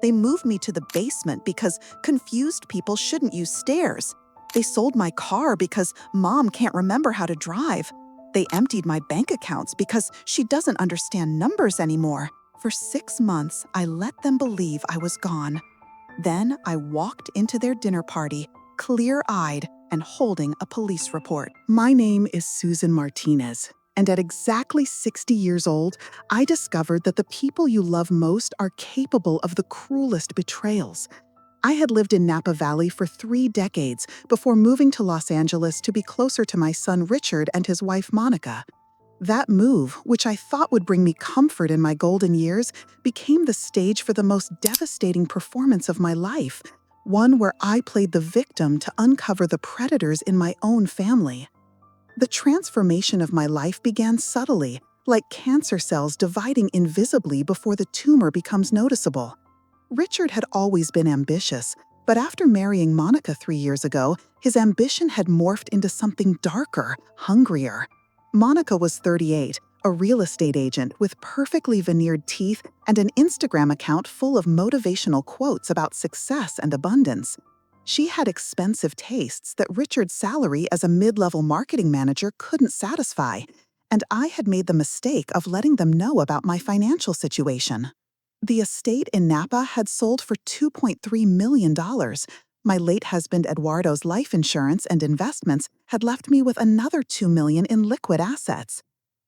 They moved me to the basement because confused people shouldn't use stairs. They sold my car because mom can't remember how to drive. They emptied my bank accounts because she doesn't understand numbers anymore. For 6 months, I let them believe I was gone. Then I walked into their dinner party, clear-eyed and holding a police report. My name is Susan Martinez, and at exactly 60 years old, I discovered that the people you love most are capable of the cruelest betrayals. I had lived in Napa Valley for 3 decades before moving to Los Angeles to be closer to my son Richard and his wife Monica. That move, which I thought would bring me comfort in my golden years, became the stage for the most devastating performance of my life, one where I played the victim to uncover the predators in my own family. The transformation of my life began subtly, like cancer cells dividing invisibly before the tumor becomes noticeable. Richard had always been ambitious, but after marrying Monica 3 years ago, his ambition had morphed into something darker, hungrier. Monica was 38, a real estate agent with perfectly veneered teeth and an Instagram account full of motivational quotes about success and abundance. She had expensive tastes that Richard's salary as a mid-level marketing manager couldn't satisfy, and I had made the mistake of letting them know about my financial situation. The estate in Napa had sold for $2.3 million. My late husband Eduardo's life insurance and investments had left me with another $2 million in liquid assets.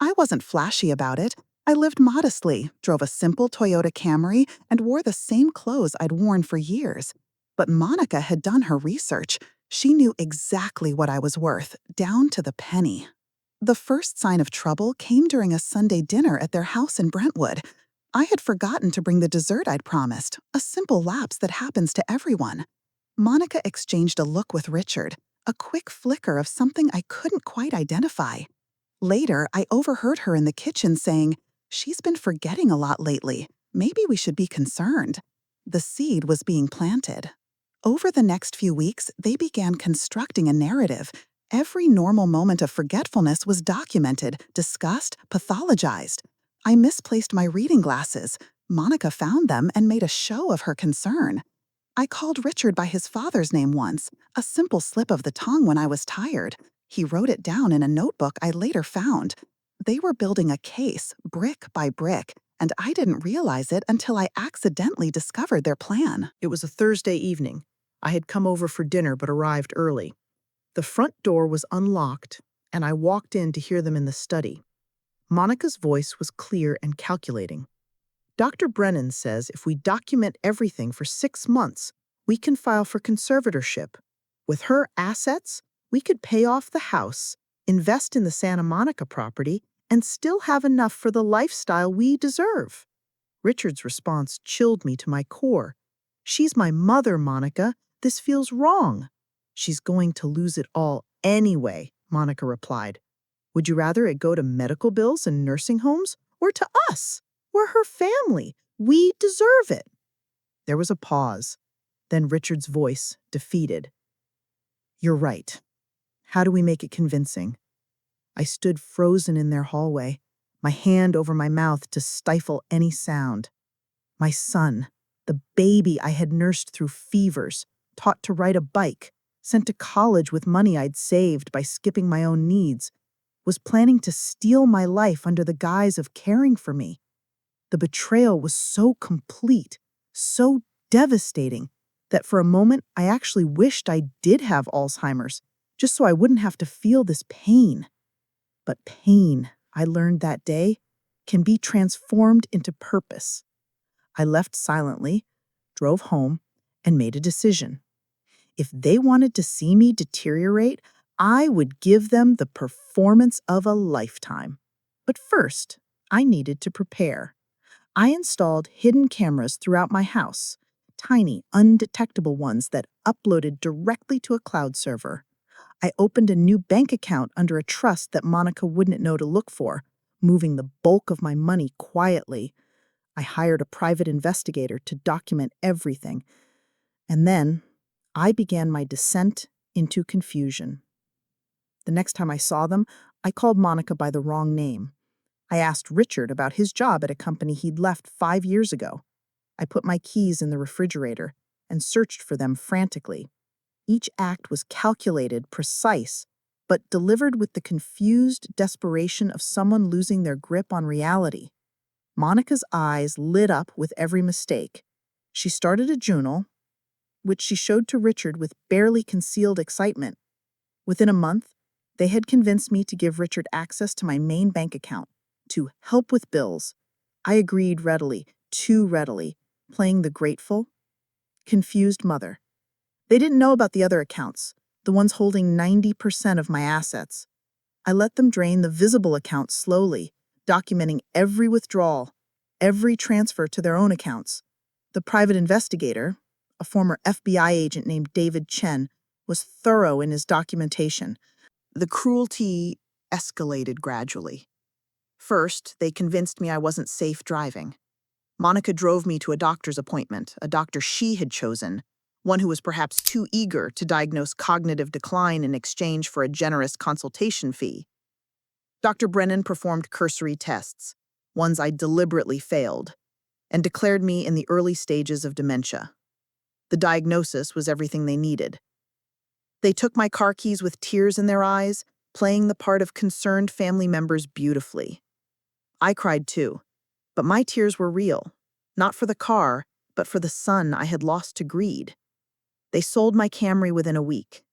I wasn't flashy about it. I lived modestly, drove a simple Toyota Camry, and wore the same clothes I'd worn for years. But Monica had done her research. She knew exactly what I was worth, down to the penny. The first sign of trouble came during a Sunday dinner at their house in Brentwood. I had forgotten to bring the dessert I'd promised, a simple lapse that happens to everyone. Monica exchanged a look with Richard, a quick flicker of something I couldn't quite identify. Later, I overheard her in the kitchen saying, "She's been forgetting a lot lately. Maybe we should be concerned." The seed was being planted. Over the next few weeks, they began constructing a narrative. Every normal moment of forgetfulness was documented, discussed, pathologized. I misplaced my reading glasses. Monica found them and made a show of her concern. I called Richard by his father's name once, a simple slip of the tongue when I was tired. He wrote it down in a notebook I later found. They were building a case, brick by brick, and I didn't realize it until I accidentally discovered their plan. It was a Thursday evening. I had come over for dinner but arrived early. The front door was unlocked, and I walked in to hear them in the study. Monica's voice was clear and calculating. "Dr. Brennan says if we document everything for 6 months, we can file for conservatorship. With her assets, we could pay off the house, invest in the Santa Monica property, and still have enough for the lifestyle we deserve." Richard's response chilled me to my core. "She's my mother, Monica. This feels wrong." "She's going to lose it all anyway," Monica replied. "Would you rather it go to medical bills and nursing homes or to us? We're her family. We deserve it." There was a pause. Then Richard's voice, defeated. "You're right. How do we make it convincing?" I stood frozen in their hallway, my hand over my mouth to stifle any sound. My son, the baby I had nursed through fevers, taught to ride a bike, sent to college with money I'd saved by skipping my own needs, was planning to steal my life under the guise of caring for me. The betrayal was so complete, so devastating, that for a moment I actually wished I did have Alzheimer's, just so I wouldn't have to feel this pain. But pain, I learned that day, can be transformed into purpose. I left silently, drove home, and made a decision. If they wanted to see me deteriorate, I would give them the performance of a lifetime. But first, I needed to prepare. I installed hidden cameras throughout my house, tiny, undetectable ones that uploaded directly to a cloud server. I opened a new bank account under a trust that Monica wouldn't know to look for, moving the bulk of my money quietly. I hired a private investigator to document everything. And then I began my descent into confusion. The next time I saw them, I called Monica by the wrong name. I asked Richard about his job at a company he'd left 5 years ago. I put my keys in the refrigerator and searched for them frantically. Each act was calculated, precise, but delivered with the confused desperation of someone losing their grip on reality. Monica's eyes lit up with every mistake. She started a journal, which she showed to Richard with barely concealed excitement. Within a month, they had convinced me to give Richard access to my main bank account, to help with bills. I agreed readily, too readily, playing the grateful, confused mother. They didn't know about the other accounts, the ones holding 90% of my assets. I let them drain the visible account slowly, documenting every withdrawal, every transfer to their own accounts. The private investigator, a former FBI agent named David Chen, was thorough in his documentation. The cruelty escalated gradually. First, they convinced me I wasn't safe driving. Monica drove me to a doctor's appointment, a doctor she had chosen, one who was perhaps too eager to diagnose cognitive decline in exchange for a generous consultation fee. Dr. Brennan performed cursory tests, ones I deliberately failed, and declared me in the early stages of dementia. The diagnosis was everything they needed. They took my car keys with tears in their eyes, playing the part of concerned family members beautifully. I cried too, but my tears were real, not for the car, but for the son I had lost to greed. They sold my Camry within a week.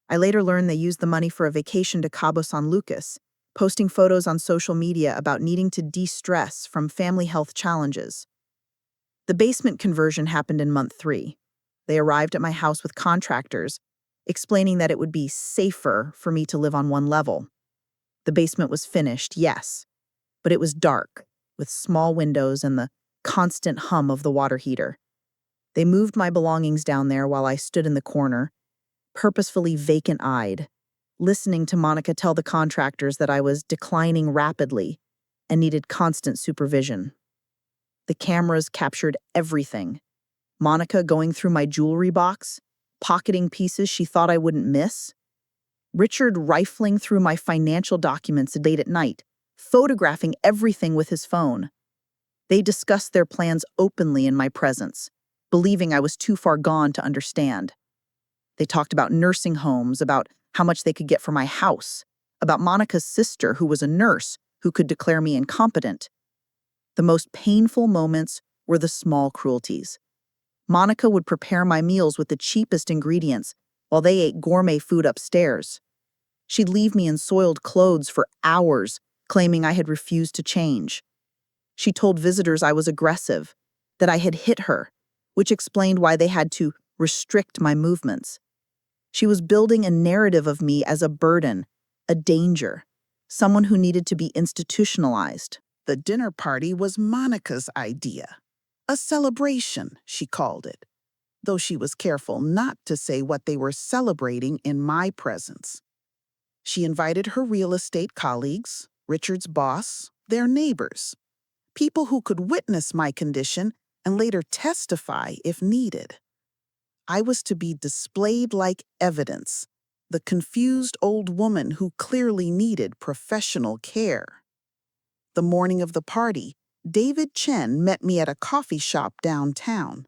I later learned they used the money for a vacation to Cabo San Lucas, posting photos on social media about needing to de-stress from family health challenges. The basement conversion happened in month 3. They arrived at my house with contractors, explaining that it would be safer for me to live on one level. The basement was finished, yes, but it was dark, with small windows and the constant hum of the water heater. They moved my belongings down there while I stood in the corner, purposefully vacant-eyed, listening to Monica tell the contractors that I was declining rapidly and needed constant supervision. The cameras captured everything. Monica going through my jewelry box, pocketing pieces she thought I wouldn't miss. Richard rifling through my financial documents late at night, photographing everything with his phone. They discussed their plans openly in my presence, believing I was too far gone to understand. They talked about nursing homes, about how much they could get for my house, about Monica's sister, who was a nurse, who could declare me incompetent. The most painful moments were the small cruelties. Monica would prepare my meals with the cheapest ingredients, while they ate gourmet food upstairs. She'd leave me in soiled clothes for hours, claiming I had refused to change. She told visitors I was aggressive, that I had hit her, which explained why they had to restrict my movements. She was building a narrative of me as a burden, a danger, someone who needed to be institutionalized. The dinner party was Monica's idea. A celebration, she called it, though she was careful not to say what they were celebrating in my presence. She invited her real estate colleagues, Richard's boss, their neighbors, people who could witness my condition and later testify if needed. I was to be displayed like evidence, the confused old woman who clearly needed professional care. The morning of the party, David Chen met me at a coffee shop downtown.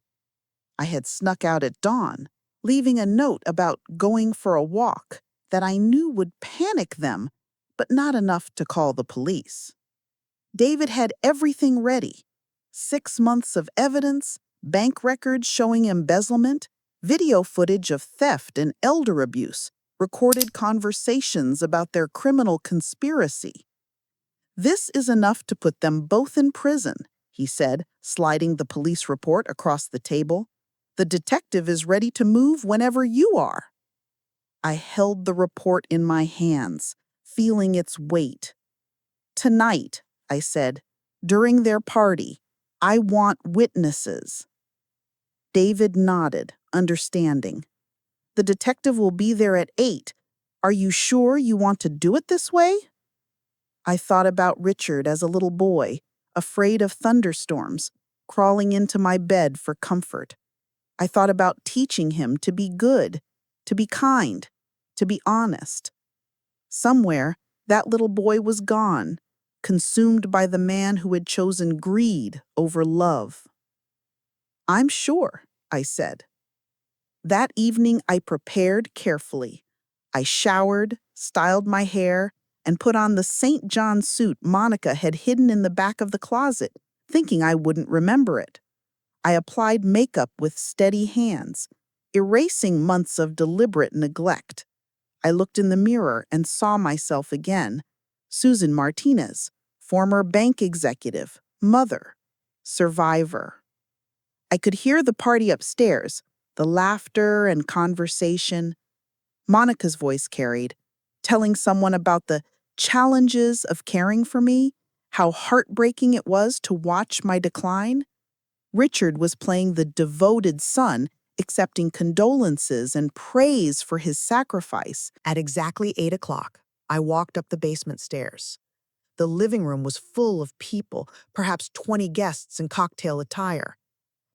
I had snuck out at dawn, leaving a note about going for a walk that I knew would panic them, but not enough to call the police. David had everything ready: 6 months of evidence, bank records showing embezzlement, video footage of theft and elder abuse, recorded conversations about their criminal conspiracy. "This is enough to put them both in prison," he said, sliding the police report across the table. "The detective is ready to move whenever you are." I held the report in my hands, feeling its weight. "Tonight," I said, "during their party, I want witnesses." David nodded, understanding. "The detective will be there at 8. Are you sure you want to do it this way?" I thought about Richard as a little boy, afraid of thunderstorms, crawling into my bed for comfort. I thought about teaching him to be good, to be kind, to be honest. Somewhere, that little boy was gone, consumed by the man who had chosen greed over love. I'm sure, I said. That evening, I prepared carefully. I showered, styled my hair, and put on the St. John suit Monica had hidden in the back of the closet, thinking I wouldn't remember it. I applied makeup with steady hands, erasing months of deliberate neglect. I looked in the mirror and saw myself again. Susan Martinez, former bank executive, mother, survivor. I could hear the party upstairs, the laughter and conversation. Monica's voice carried, telling someone about the challenges of caring for me, how heartbreaking it was to watch my decline. Richard was playing the devoted son, accepting condolences and praise for his sacrifice. At exactly 8 o'clock, I walked up the basement stairs. The living room was full of people, perhaps 20 guests in cocktail attire.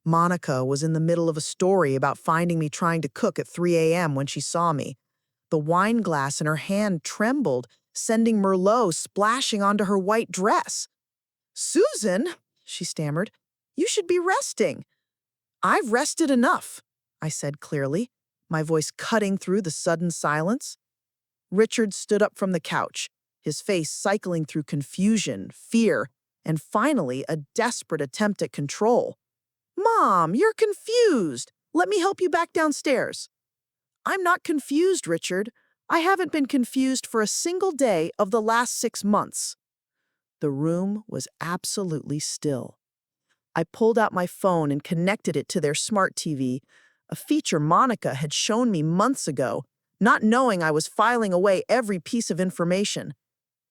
Monica was in the middle of a story about finding me trying to cook at 3 a.m. when she saw me. The wine glass in her hand trembled, sending Merlot splashing onto her white dress. "Susan," she stammered, "you should be resting." "I've rested enough," I said clearly, my voice cutting through the sudden silence. Richard stood up from the couch, his face cycling through confusion, fear, and finally a desperate attempt at control. "Mom, you're confused. Let me help you back downstairs." "I'm not confused, Richard. I haven't been confused for a single day of the last 6 months." The room was absolutely still. I pulled out my phone and connected it to their smart TV, a feature Monica had shown me months ago, not knowing I was filing away every piece of information.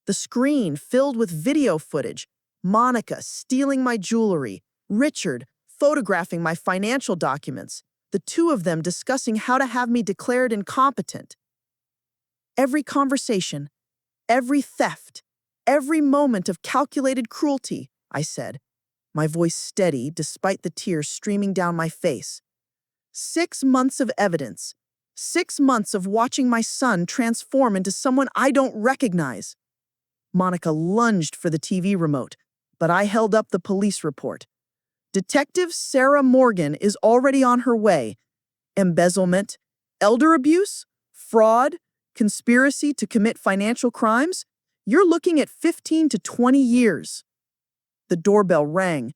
The screen filled with video footage, Monica stealing my jewelry, Richard photographing my financial documents, the two of them discussing how to have me declared incompetent. Every conversation, every theft, every moment of calculated cruelty, I said, my voice steady despite the tears streaming down my face. 6 months of evidence, 6 months of watching my son transform into someone I don't recognize. Monica lunged for the TV remote, but I held up the police report. "Detective Sarah Morgan is already on her way. Embezzlement, elder abuse, fraud, conspiracy to commit financial crimes. You're looking at 15 to 20 years." The doorbell rang.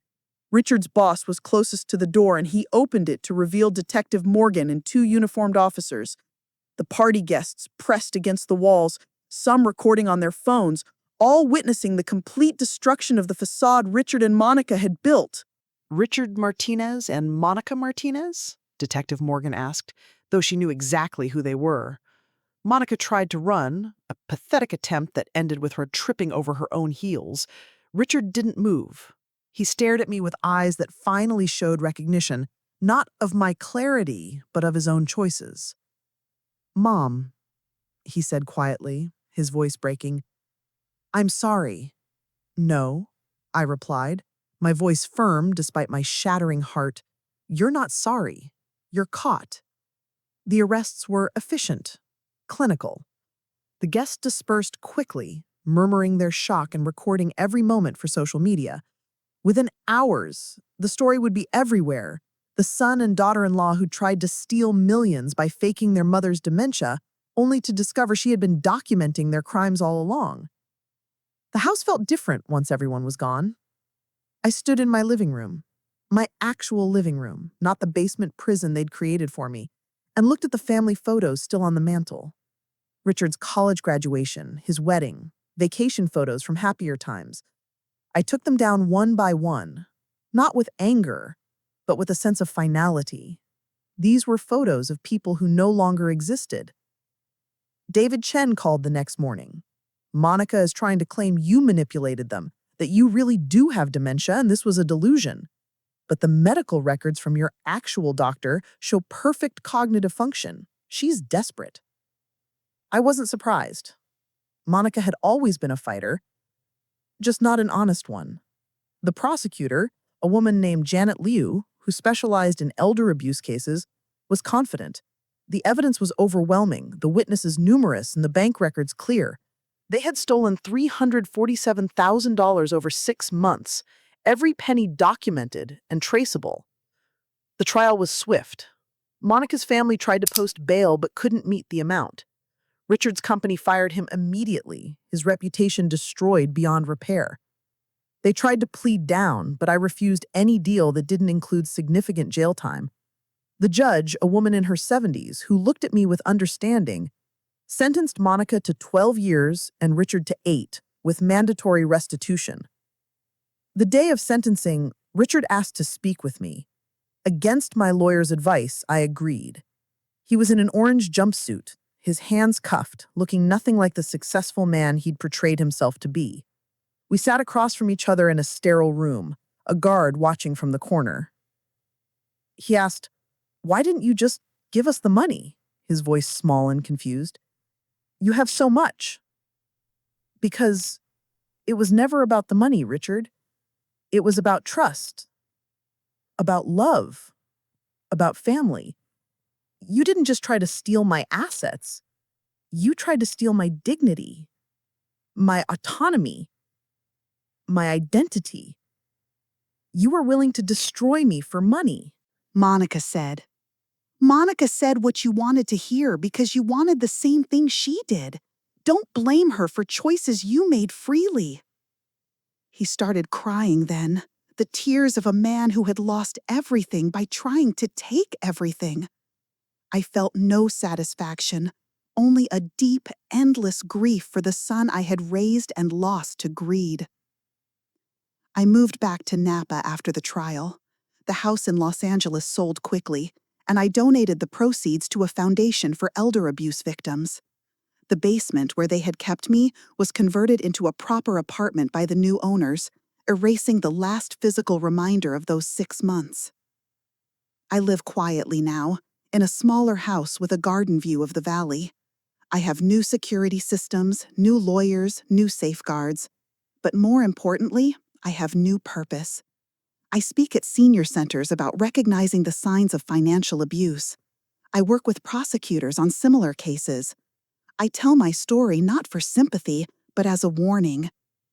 Richard's boss was closest to the door, and he opened it to reveal Detective Morgan and 2 uniformed officers. The party guests pressed against the walls, some recording on their phones, all witnessing the complete destruction of the facade Richard and Monica had built. "Richard Martinez and Monica Martinez?" Detective Morgan asked, though she knew exactly who they were. Monica tried to run, a pathetic attempt that ended with her tripping over her own heels. Richard didn't move. He stared at me with eyes that finally showed recognition, not of my clarity, but of his own choices. "Mom," he said quietly, his voice breaking, "I'm sorry." "No," I replied, my voice firm despite my shattering heart. "You're not sorry. You're caught." The arrests were efficient, clinical. The guests dispersed quickly, murmuring their shock and recording every moment for social media. Within hours, the story would be everywhere. The son and daughter-in-law who tried to steal millions by faking their mother's dementia, only to discover she had been documenting their crimes all along. The house felt different once everyone was gone. I stood in my living room, my actual living room, not the basement prison they'd created for me, and looked at the family photos still on the mantle. Richard's college graduation, his wedding, vacation photos from happier times. I took them down one by one, not with anger, but with a sense of finality. These were photos of people who no longer existed. David Chen called the next morning. "Monica is trying to claim you manipulated them, that you really do have dementia and this was a delusion. But the medical records from your actual doctor show perfect cognitive function. She's desperate." I wasn't surprised. Monica had always been a fighter, just not an honest one. The prosecutor, a woman named Janet Liu, who specialized in elder abuse cases, was confident. The evidence was overwhelming, the witnesses numerous, and the bank records clear. They had stolen $347,000 over 6 months, every penny documented and traceable. The trial was swift. Monica's family tried to post bail but couldn't meet the amount. Richard's company fired him immediately, his reputation destroyed beyond repair. They tried to plead down, but I refused any deal that didn't include significant jail time. The judge, a woman in her 70s, who looked at me with understanding, sentenced Monica to 12 years and Richard to 8, with mandatory restitution. The day of sentencing, Richard asked to speak with me. Against my lawyer's advice, I agreed. He was in an orange jumpsuit, his hands cuffed, looking nothing like the successful man he'd portrayed himself to be. We sat across from each other in a sterile room, a guard watching from the corner. He asked, "Why didn't you just give us the money?" His voice small and confused. "You have so much." "Because it was never about the money, Richard. It was about trust, about love, about family. You didn't just try to steal my assets. You tried to steal my dignity, my autonomy, my identity. You were willing to destroy me for money." Monica said. Monica said what you wanted to hear because you wanted the same thing she did. Don't blame her for choices you made freely. He started crying then, the tears of a man who had lost everything by trying to take everything. I felt no satisfaction, only a deep, endless grief for the son I had raised and lost to greed. I moved back to Napa after the trial. The house in Los Angeles sold quickly, and I donated the proceeds to a foundation for elder abuse victims. The basement where they had kept me was converted into a proper apartment by the new owners, erasing the last physical reminder of those 6 months. I live quietly now, in a smaller house with a garden view of the valley. I have new security systems, new lawyers, new safeguards. But more importantly, I have new purpose. I speak at senior centers about recognizing the signs of financial abuse. I work with prosecutors on similar cases. I tell my story not for sympathy, but as a warning.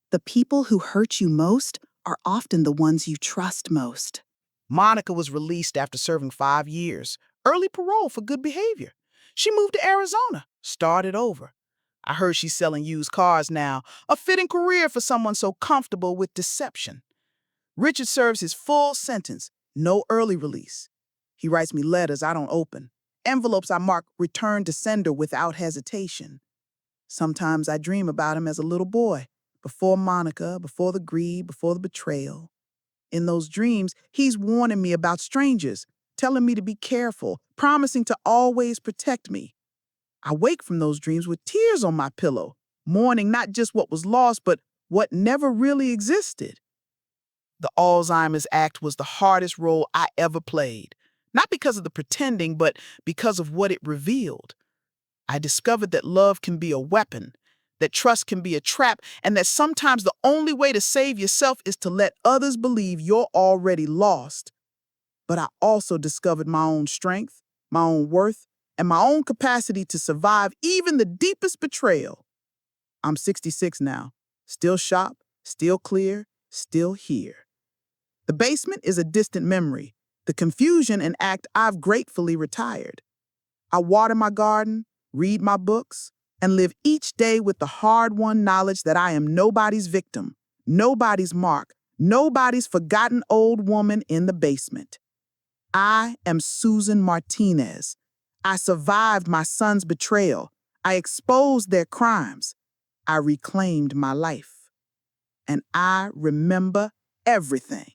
The people who hurt you most are often the ones you trust most. Monica was released after serving 5 years, early parole for good behavior. She moved to Arizona, started over. I heard she's selling used cars now, a fitting career for someone so comfortable with deception. Richard serves his full sentence, no early release. He writes me letters I don't open, envelopes I mark return to sender without hesitation. Sometimes I dream about him as a little boy, before Monica, before the greed, before the betrayal. In those dreams, he's warning me about strangers, telling me to be careful, promising to always protect me. I wake from those dreams with tears on my pillow, mourning not just what was lost, but what never really existed. The Alzheimer's Act was the hardest role I ever played, not because of the pretending, but because of what it revealed. I discovered that love can be a weapon, that trust can be a trap, and that sometimes the only way to save yourself is to let others believe you're already lost. But I also discovered my own strength, my own worth, and my own capacity to survive even the deepest betrayal. I'm 66 now, still sharp, still clear, still here. The basement is a distant memory, the confusion an act I've gratefully retired. I water my garden, read my books, and live each day with the hard-won knowledge that I am nobody's victim, nobody's mark, nobody's forgotten old woman in the basement. I am Susan Martinez. I survived my son's betrayal. I exposed their crimes. I reclaimed my life. And I remember everything.